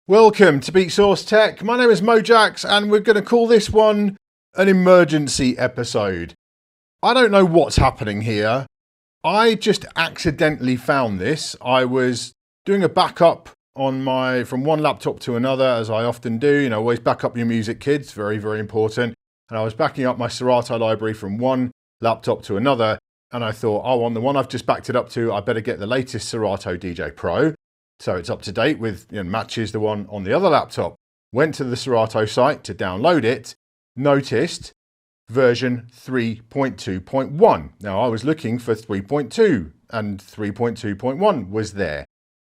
Welcome to Beatsource Tech. My name is Mojaxx and we're going to call this one an emergency episode. I don't know what's happening here. I just accidentally found this. I was doing a backup on from one laptop to another, as I often do. You know, always back up your music, kids. Very, very important. And I was backing up my Serato library from one laptop to another. And I thought, oh, on the one I've just backed it up to, I better get the latest Serato DJ Pro. So it's up to date with, matches the one on the other laptop. Went to the Serato site to download it, noticed version 3.2.1. Now I was looking for 3.2 and 3.2.1 was there.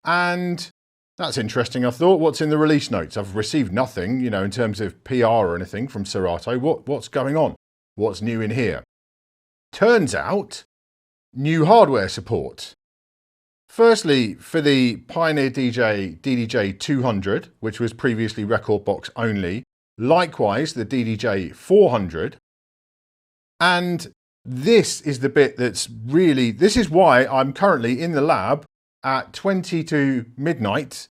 And that's interesting, I thought. What's in the release notes? I've received nothing, in terms of PR or anything from Serato. What's going on? What's new in here? Turns out, new hardware support. Firstly, for the Pioneer DJ DDJ200, which was previously record box only, likewise the DDJ400. And this is the bit that's really, this is why I'm currently in the lab at 20 to midnight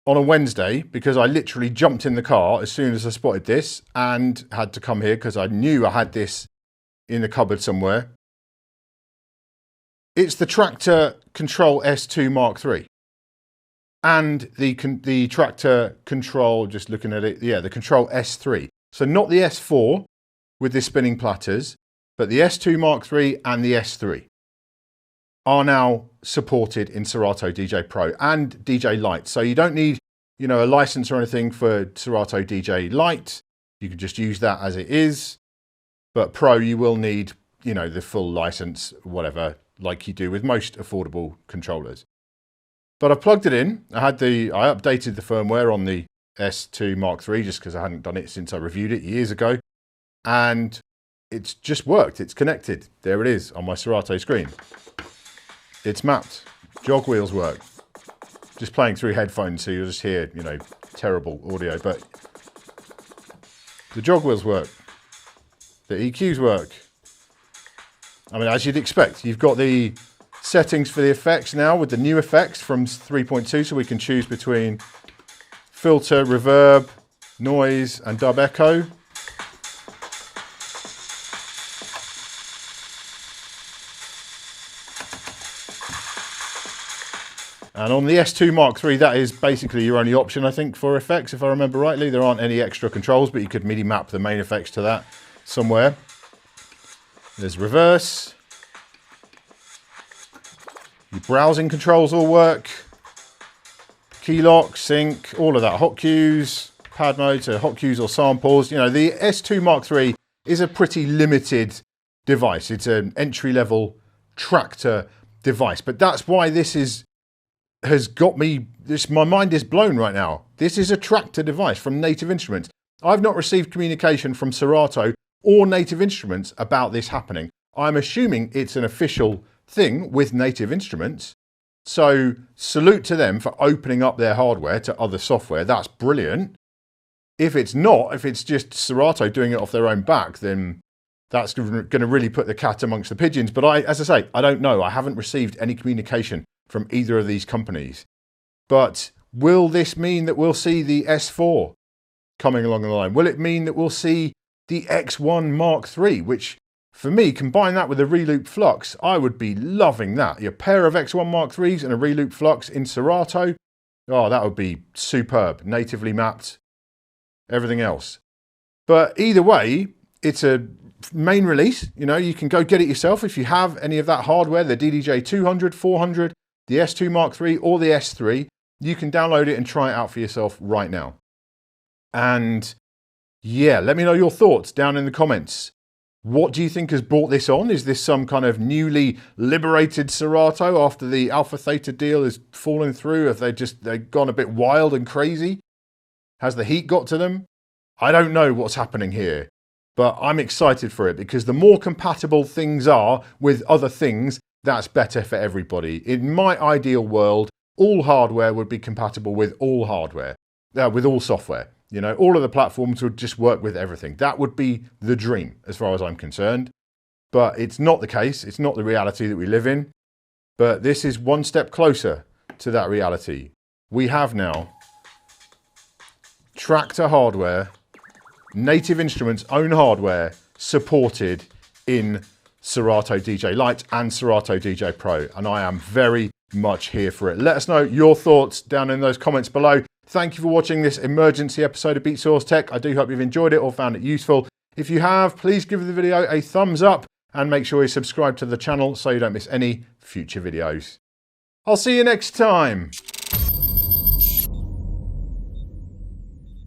on a Wednesday, because I literally jumped in the car as soon as I spotted this and had to come here because I knew I had this in the cupboard somewhere. It's the Traktor Control S2 MK3 and the Traktor Control, just looking at it, the Control S3. So not the S4 with the spinning platters, but the S2 MK3 and the S3 are now supported in Serato DJ Pro and DJ Lite. So you don't need, a license or anything for Serato DJ Lite. You can just use that as it is. But Pro, you will need, the full license, whatever, like you do with most affordable controllers. But I plugged it in. I updated the firmware on the S2 MK3 just because I hadn't done it since I reviewed it years ago. And it's just worked. It's connected. There it is on my Serato screen. It's mapped. Jog wheels work. Just playing through headphones, so you'll just hear, terrible audio. But the jog wheels work. The EQs work. I mean, as you'd expect, you've got the settings for the effects now with the new effects from 3.2, so we can choose between filter, reverb, noise, and dub echo. And on the S2 MK3, that is basically your only option, I think, for effects, if I remember rightly. There aren't any extra controls, but you could MIDI map the main effects to that somewhere. There's reverse. Your browsing controls all work. Key lock, sync, all of that. Hot cues, pad mode, so hot cues or samples. The S2 MK3 is a pretty limited device. It's an entry-level Traktor device. But that's why this has got me, my mind is blown right now. This is a Traktor device from Native Instruments. I've not received communication from Serato or Native Instruments about this happening. I'm assuming it's an official thing with Native Instruments. So salute to them for opening up their hardware to other software. That's brilliant. If it's not, if it's just Serato doing it off their own back, then that's going to really put the cat amongst the pigeons. But as I say, I don't know. I haven't received any communication from either of these companies. But will this mean that we'll see the S4 coming along the line? Will it mean that we'll see the X1 Mark III, which for me, combine that with a reloop flux, I would be loving that. Your pair of X1 Mark IIIs and a reloop flux in Serato, oh, that would be superb. Natively mapped, everything else. But either way, it's a main release. You can go get it yourself if you have any of that hardware, the DDJ200, 400, the S2 Mark III or the S3. You can download it and try it out for yourself right now. And yeah, let me know your thoughts down in the comments. What do you think has brought this on? Is this some kind of newly liberated Serato after the Alpha Theta deal has fallen through? Have they've gone a bit wild and crazy? Has the heat got to them? I don't know what's happening here, but I'm excited for it because the more compatible things are with other things, that's better for everybody. In my ideal world, all hardware would be compatible with all hardware, with all software. All of the platforms would just work with everything. That would be the dream as far as I'm concerned. But it's not the case. It's not the reality that we live in. But this is one step closer to that reality. We have now Traktor hardware, Native Instruments own hardware, supported in Serato DJ Lite and Serato DJ Pro, and I am very much here for it. Let us know your thoughts down in those comments below. Thank you for watching this emergency episode of Beatsource Tech. I do hope you've enjoyed it or found it useful. If you have, please give the video a thumbs up and make sure you subscribe to the channel so you don't miss any future videos. I'll see you next time.